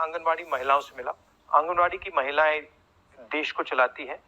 आंगनवाड़ी महिलाओं से मिला। आंगनवाड़ी की महिलाएं देश को चलाती हैं,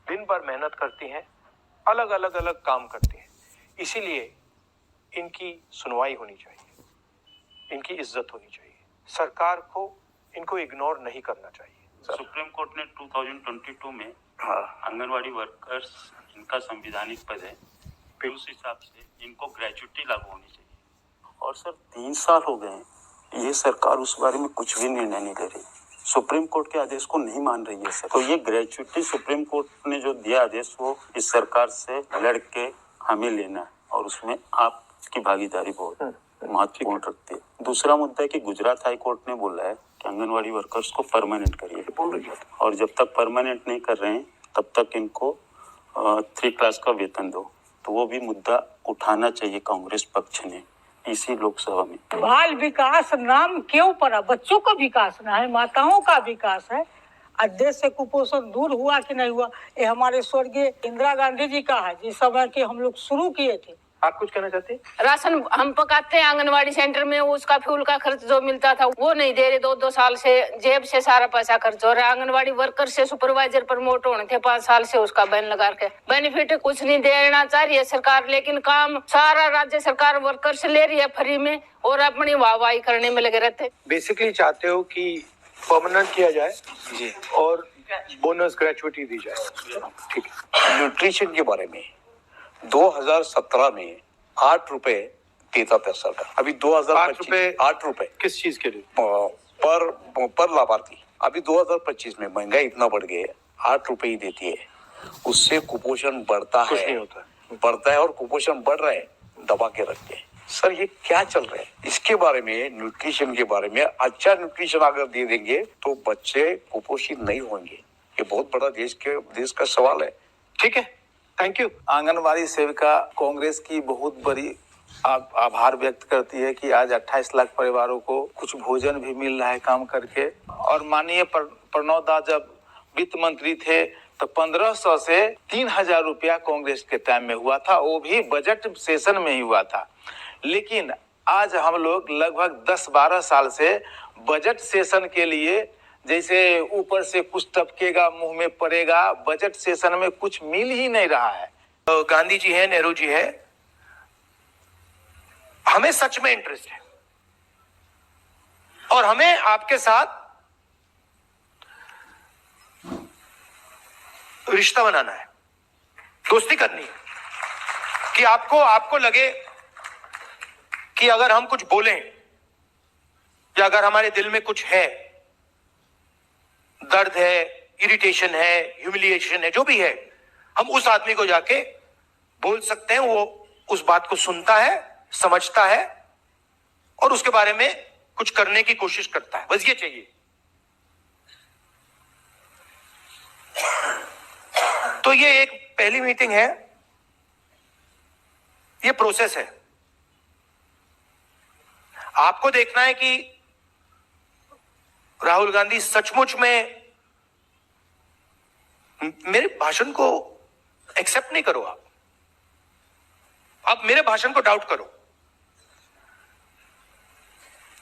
दिन भर मेहनत करती हैं, अलग अलग काम करती हैं, इसीलिए इनकी सुनवाई होनी चाहिए, इनकी इज्जत होनी चाहिए। सरकार को इनको इग्नोर नहीं करना चाहिए। सुप्रीम कोर्ट ने 2022 में आंगनवाड़ी वर्कर्स इनका संविधानिक पद है, फिर उस हिसाब से इनको ग्रेजुटी लागू होनी चाहिए। और सर 3 साल हो गए, ये सरकार उस बारे में कुछ भी निर्णय नहीं ले रही, सुप्रीम कोर्ट के आदेश को नहीं मान रही है सर। तो ये ग्रेजुटी सुप्रीम कोर्ट ने जो दिया आदेश, वो इस सरकार से लड़ के हमें लेना है, और उसमें आपकी भागीदारी बहुत महत्वपूर्ण रखती है। दूसरा मुद्दा है कि गुजरात हाई कोर्ट ने बोला है कि आंगनवाड़ी वर्कर्स को परमानेंट करिए, और जब तक परमानेंट नहीं कर रहे हैं तब तक इनको 3 क्लास का वेतन दो। तो वो भी मुद्दा उठाना चाहिए कांग्रेस पक्ष ने इसी लोकसभा में। बाल विकास नाम क्यों पड़ा? बच्चों का विकास ना है, माताओं का विकास है। आज देश से कुपोषण दूर हुआ कि नहीं हुआ, ये हमारे स्वर्गीय इंदिरा गांधी जी का है, जिस समय के हम लोग शुरू किए थे। आप कुछ कहना चाहते हैं? राशन हम पकाते हैं आंगनवाड़ी सेंटर में, उसका फ्यूल का खर्च जो मिलता था वो नहीं दे रहे। 2 साल से जेब से सारा पैसा खर्च हो रहा है। आंगनवाड़ी वर्कर से सुपरवाइजर प्रमोट होने थे 5 साल से, उसका बैन लगा के बेनिफिट कुछ नहीं देना चाह रही है सरकार, लेकिन काम सारा राज्य सरकार वर्कर से ले रही है फ्री में, और अपनी वाहवाही करने में लगे रहते। बेसिकली चाहते हो कि परमानेंट किया जाए जी, और बोनस ग्रेचुइटी दी जाए। ठीक है। न्यूट्रिशन के बारे में 2017 में 8 रुपए देता था सरकार, अभी 2025 8 रुपए किस चीज के लिए? पर लाभार्थी। अभी 2025 में महंगाई इतना बढ़ गई है, 8 रुपए ही देती है, उससे कुपोषण बढ़ता कुछ है, नहीं होता बढ़ता है, और कुपोषण बढ़ रहा है दबा के रखते हैं। सर ये क्या चल रहा है? इसके बारे में, न्यूट्रिशन के बारे में, अच्छा न्यूट्रिशन अगर दे देंगे तो बच्चे कुपोषित नहीं होंगे। ये बहुत बड़ा देश का सवाल है। ठीक है, थैंक यू। आंगनवाड़ी सेविका कांग्रेस की बहुत बड़ी आभार व्यक्त करती है कि आज 28 लाख परिवारों को कुछ भोजन भी मिल रहा है काम करके। और माननीय प्रणव दा जब वित्त मंत्री थे तो 1500 से 3000 रुपया कांग्रेस के टाइम में हुआ था, वो भी बजट सेशन में ही हुआ था। लेकिन आज हम लोग लगभग 10-12 साल से बजट सेशन के लिए जैसे ऊपर से कुछ टपकेगा मुंह में पड़ेगा, बजट सेशन में कुछ मिल ही नहीं रहा है। तो गांधी जी है, नेहरू जी है, हमें सच में इंटरेस्ट है और हमें आपके साथ रिश्ता बनाना है, दोस्ती करनी है कि आपको लगे कि अगर हम कुछ बोलें या अगर हमारे दिल में कुछ है, दर्द है, इरिटेशन है, ह्यूमिलिएशन है, जो भी है, हम उस आदमी को जाके बोल सकते हैं। वो उस बात को सुनता है, समझता है और उसके बारे में कुछ करने की कोशिश करता है। बस ये चाहिए। तो ये एक पहली मीटिंग है, ये प्रोसेस है। आपको देखना है कि राहुल गांधी सचमुच में मेरे भाषण को एक्सेप्ट नहीं करो। आप मेरे भाषण को डाउट करो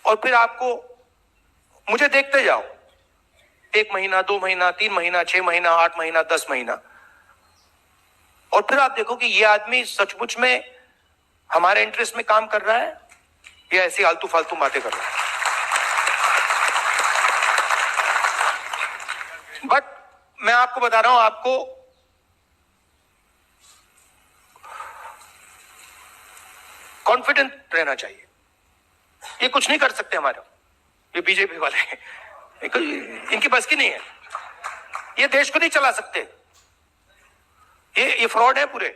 और फिर आपको मुझे देखते जाओ 1 महीना, 2 महीना, 3 महीना, 6 महीना, 8 महीना, 10 महीना, और फिर आप देखो कि ये आदमी सचमुच में हमारे इंटरेस्ट में काम कर रहा है या ऐसी आलतू फालतू बातें कर रहा है। बट मैं आपको बता रहा हूं, आपको कॉन्फिडेंट रहना चाहिए। ये कुछ नहीं कर सकते हमारे, ये बीजेपी वाले इनकी बस की नहीं है, ये देश को नहीं चला सकते। ये फ्रॉड है, पूरे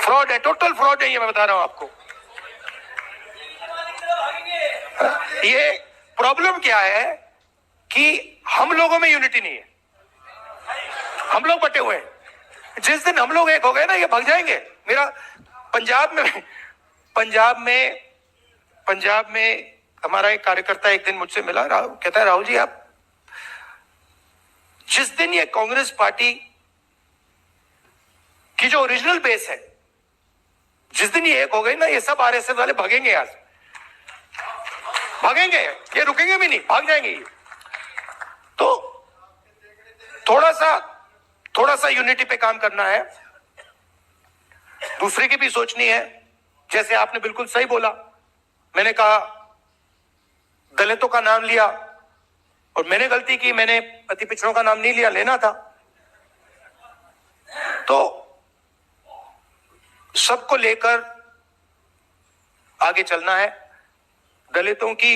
फ्रॉड है, टोटल फ्रॉड है, ये मैं बता रहा हूं आपको। ये प्रॉब्लम क्या है कि हम लोगों में यूनिटी नहीं है, हम लोग बटे हुए हैं। जिस दिन हम लोग एक हो गए ना, ये भाग जाएंगे। मेरा पंजाब में हमारा एक कार्यकर्ता एक दिन मुझसे मिला, कहता है राहुल जी, आप जिस दिन ये कांग्रेस पार्टी की जो ओरिजिनल बेस है, जिस दिन ये एक हो गई ना, ये सब आरएसएस वाले भागेंगे यार। भागेंगे, ये रुकेंगे भी नहीं, भाग जाएंगे ये। तो थोड़ा सा यूनिटी पे काम करना है, दूसरे की भी सोचनी है। जैसे आपने बिल्कुल सही बोला, मैंने कहा दलितों का नाम लिया और मैंने गलती की, मैंने अति पिछड़ों का नाम नहीं लिया, लेना था। तो सबको लेकर आगे चलना है। दलितों की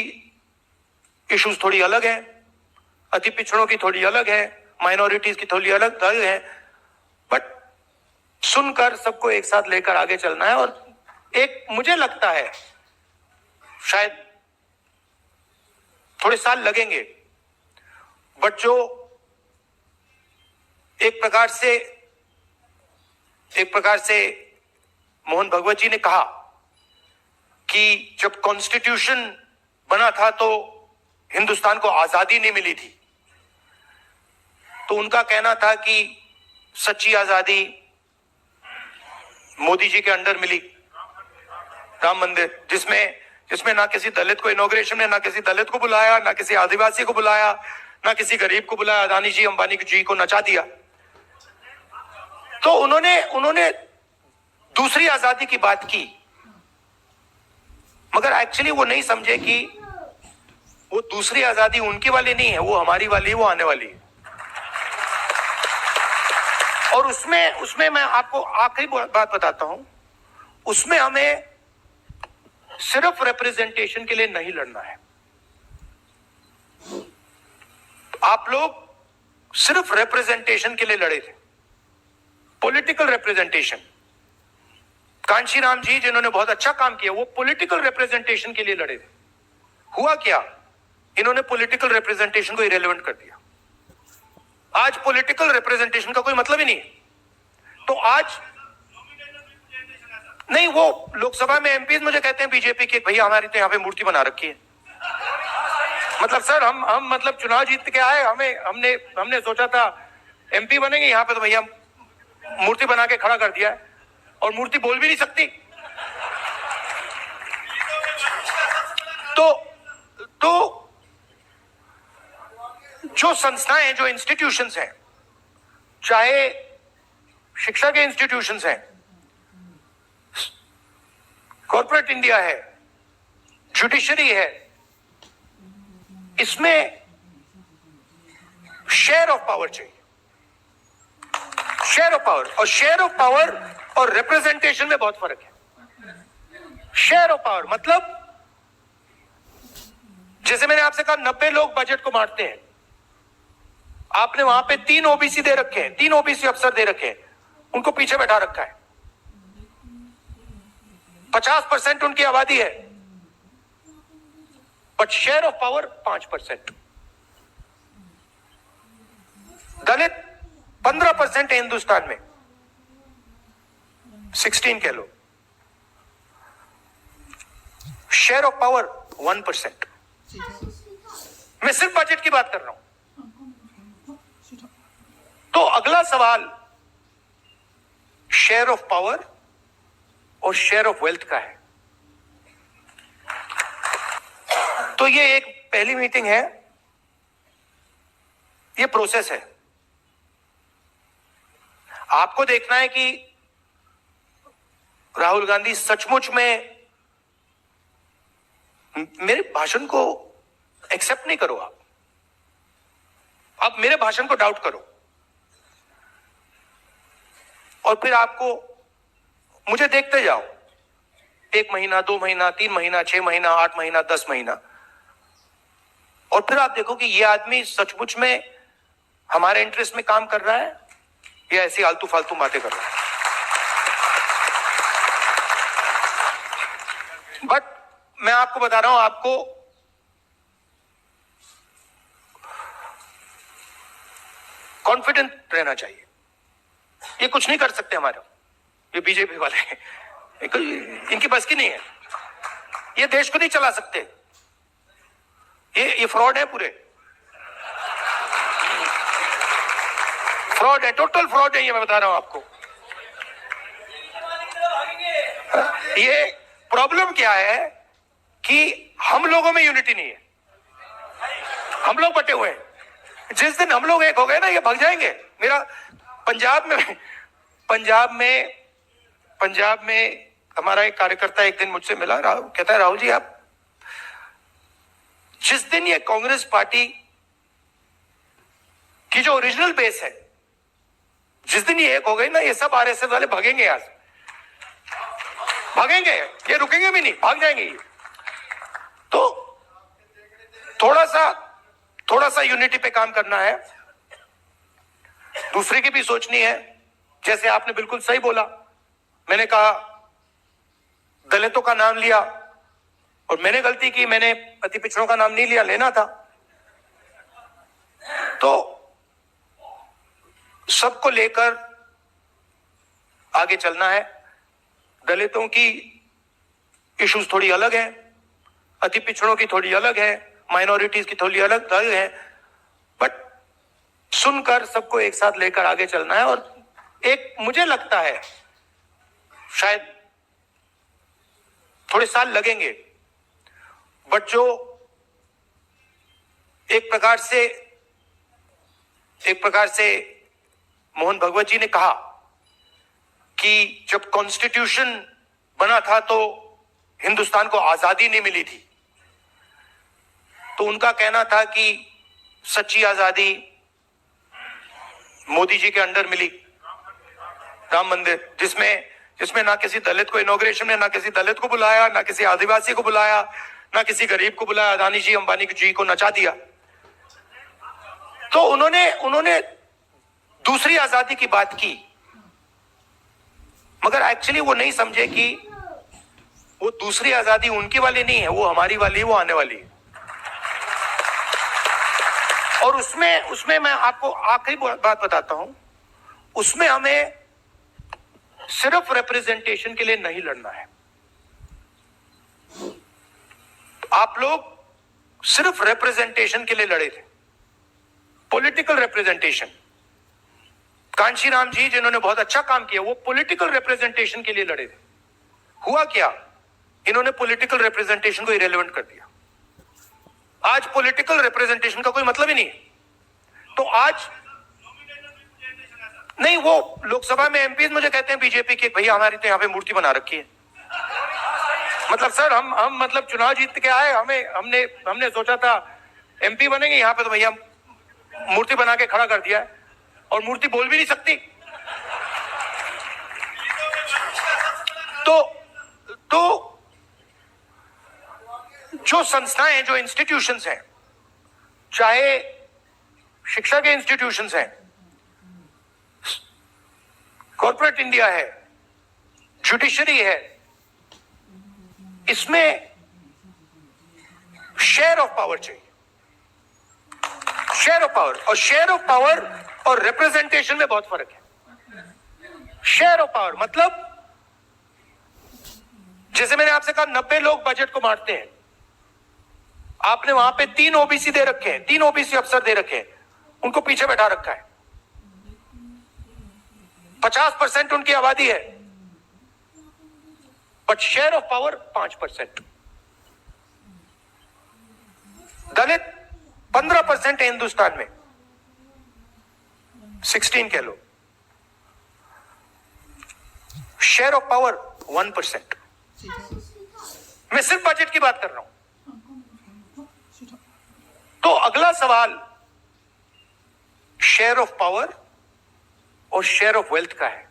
इश्यूज थोड़ी अलग है, अति पिछड़ों की थोड़ी अलग है, माइनॉरिटीज की थोड़ी अलग है, बट सुनकर सबको एक साथ लेकर आगे चलना है। और एक मुझे लगता है शायद थोड़े साल लगेंगे, बट जो एक प्रकार से मोहन भगवत जी ने कहा कि जब कॉन्स्टिट्यूशन बना था तो हिंदुस्तान को आजादी नहीं मिली थी, तो उनका कहना था कि सच्ची आजादी मोदी जी के अंडर मिली, राम मंदिर, जिसमें ना किसी दलित को इनॉग्रेशन में, ना किसी दलित को बुलाया, ना किसी आदिवासी को बुलाया, ना किसी गरीब को बुलाया, अदानी जी अंबानी जी को नचा दिया। तो उन्होंने दूसरी आजादी की बात की, मगर एक्चुअली वो नहीं समझे कि वो दूसरी आजादी उनकी वाली नहीं है, वो हमारी वाली है, वो आने वाली है। और उसमें मैं आपको आखिरी बात बताता हूं, उसमें हमें सिर्फ रिप्रेजेंटेशन के लिए नहीं लड़ना है। आप लोग सिर्फ रिप्रेजेंटेशन के लिए लड़े थे, पॉलिटिकल रिप्रेजेंटेशन। कांशी राम जी जिन्होंने बहुत अच्छा काम किया, वो पॉलिटिकल रिप्रेजेंटेशन के लिए लड़े थे। हुआ क्या, इन्होंने पॉलिटिकल रिप्रेजेंटेशन को इरेलेवेंट कर दिया। आज पॉलिटिकल रिप्रेजेंटेशन का कोई मतलब ही नहीं है। तो आज नहीं, वो लोकसभा में एमपीज मुझे कहते हैं बीजेपी के, भैया हमारी तो यहाँ पे मूर्ति बना रखी है। मतलब सर हम मतलब चुनाव जीत के आए, हमने सोचा था एमपी बनेंगे, यहाँ पे तो भैया मूर्ति बना के खड़ा कर दिया है, और मूर्ति बोल भी नहीं सकती। तो जो संस्थाएं हैं, जो इंस्टीट्यूशंस हैं, चाहे शिक्षा के इंस्टीट्यूशंस हैं, कॉर्पोरेट इंडिया है, जुडिशरी है, इसमें शेयर ऑफ पावर चाहिए। शेयर ऑफ पावर और रिप्रेजेंटेशन में बहुत फर्क है। शेयर ऑफ पावर मतलब जैसे मैंने आपसे कहा 90 लोग बजट को बांटते हैं, आपने वहां पे 3 ओबीसी दे रखे हैं, 3 ओबीसी अफसर दे रखे हैं, उनको पीछे बैठा रखा है। 50% उनकी आबादी है, बट शेयर ऑफ पावर 5%। दलित 15% है हिंदुस्तान में, 16 कह लो। Share of power 1%। मैं सिर्फ बजट की बात कर रहा हूं। तो अगला सवाल शेयर ऑफ पावर और शेयर ऑफ वेल्थ का है। तो ये एक पहली मीटिंग है, ये प्रोसेस है। आपको देखना है कि राहुल गांधी सचमुच में, मेरे भाषण को एक्सेप्ट नहीं करो आप मेरे भाषण को डाउट करो, और फिर आपको मुझे देखते जाओ 1 महीना, 2 महीना, 3 महीना, 6 महीना, 8 महीना, 10 महीना, और फिर आप देखो कि ये आदमी सचमुच में हमारे इंटरेस्ट में काम कर रहा है या ऐसी आलतू फालतू बातें कर रहा है। बट मैं आपको बता रहा हूं, आपको कॉन्फिडेंट रहना चाहिए। ये कुछ नहीं कर सकते हमारे, ये बीजेपी वाले इनकी बस की नहीं है, ये देश को नहीं चला सकते, ये फ्रॉड है, पूरे फ्रॉड है, टोटल फ्रॉड है, ये मैं बता रहा हूं आपको। ये प्रॉब्लम क्या है कि हम लोगों में यूनिटी नहीं है, हम लोग बटे हुए हैं। जिस दिन हम लोग एक हो गए ना, ये भाग जाएंगे। मेरा पंजाब में हमारा एक कार्यकर्ता एक दिन मुझसे मिला, कहता है राहुल जी, आप जिस दिन ये कांग्रेस पार्टी की जो ओरिजिनल बेस है, जिस दिन ये एक हो गई ना, ये सब आरएसएस वाले भागेंगे, यार भागेंगे, ये रुकेंगे भी नहीं, भाग जाएंगे ये। तो थोड़ा सा यूनिटी पे काम करना है, दूसरे की भी सोचनी है। जैसे आपने बिल्कुल सही बोला, मैंने कहा दलितों का नाम लिया और मैंने गलती की, मैंने अति पिछड़ों का नाम नहीं लिया, लेना था। तो सबको लेकर आगे चलना है। दलितों की इश्यूज थोड़ी अलग है, अति पिछड़ों की थोड़ी अलग है, माइनॉरिटीज की थोड़ी अलग है, बट सुनकर सबको एक साथ लेकर आगे चलना है। और एक मुझे लगता है शायद थोड़े साल लगेंगे, बट जो एक प्रकार से मोहन भगवत जी ने कहा कि जब कॉन्स्टिट्यूशन बना था तो हिंदुस्तान को आजादी नहीं मिली थी, तो उनका कहना था कि सच्ची आजादी मोदी जी के अंडर मिली, राम मंदिर, जिसमें ना किसी दलित को इनॉग्रेशन में, ना किसी दलित को बुलाया, ना किसी आदिवासी को बुलाया, ना किसी गरीब को बुलाया, अदानी जी अंबानी जी को नचा दिया। तो उन्होंने दूसरी आजादी की बात की, मगर एक्चुअली वो नहीं समझे कि वो दूसरी आजादी उनकी वाली नहीं है, वो हमारी वाली है, वो आने वाली है। और उसमें मैं आपको आखिरी बात बताता हूं, उसमें हमें सिर्फ रिप्रेजेंटेशन के लिए नहीं लड़ना है। आप लोग सिर्फ रिप्रेजेंटेशन के लिए लड़े थे, पॉलिटिकल रिप्रेजेंटेशन। कांशी राम जी जिन्होंने बहुत अच्छा काम किया, वो पॉलिटिकल रिप्रेजेंटेशन के लिए लड़े थे। हुआ क्या, इन्होंने पॉलिटिकल रिप्रेजेंटेशन को इरेलेवेंट कर दिया। आज पॉलिटिकल रिप्रेजेंटेशन का कोई मतलब ही नहीं है। तो आज नहीं, वो लोकसभा में एमपीज मुझे कहते हैं बीजेपी के, भैया हमारी तो यहाँ पे मूर्ति बना रखी है। मतलब सर हम मतलब चुनाव जीत के आए, हमने सोचा था एमपी बनेंगे, यहाँ पे तो भैया मूर्ति बना के खड़ा कर दिया है, और मूर्ति बोल भी नहीं सकती। तो जो संस्थाएं हैं, जो इंस्टीट्यूशंस हैं, चाहे शिक्षा के इंस्टीट्यूशंस हैं, कॉर्पोरेट इंडिया है, जुडिशरी है, इसमें शेयर ऑफ पावर चाहिए, शेयर ऑफ पावर। और शेयर ऑफ पावर और रिप्रेजेंटेशन में बहुत फर्क है। शेयर ऑफ पावर मतलब जैसे मैंने आपसे कहा 90 लोग बजट को बांटते हैं, आपने वहां पे 3 ओबीसी दे रखे हैं, 3 ओबीसी अफसर दे रखे हैं, उनको पीछे बैठा रखा है, 50% उनकी आबादी है, बट शेयर ऑफ पावर 5%। दलित 15% है हिंदुस्तान में, 16 कह लो, शेयर ऑफ पावर 1%। मैं सिर्फ बजट की बात कर रहा हूं। तो अगला सवाल शेयर ऑफ पावर और शेयर ऑफ वेल्थ का है।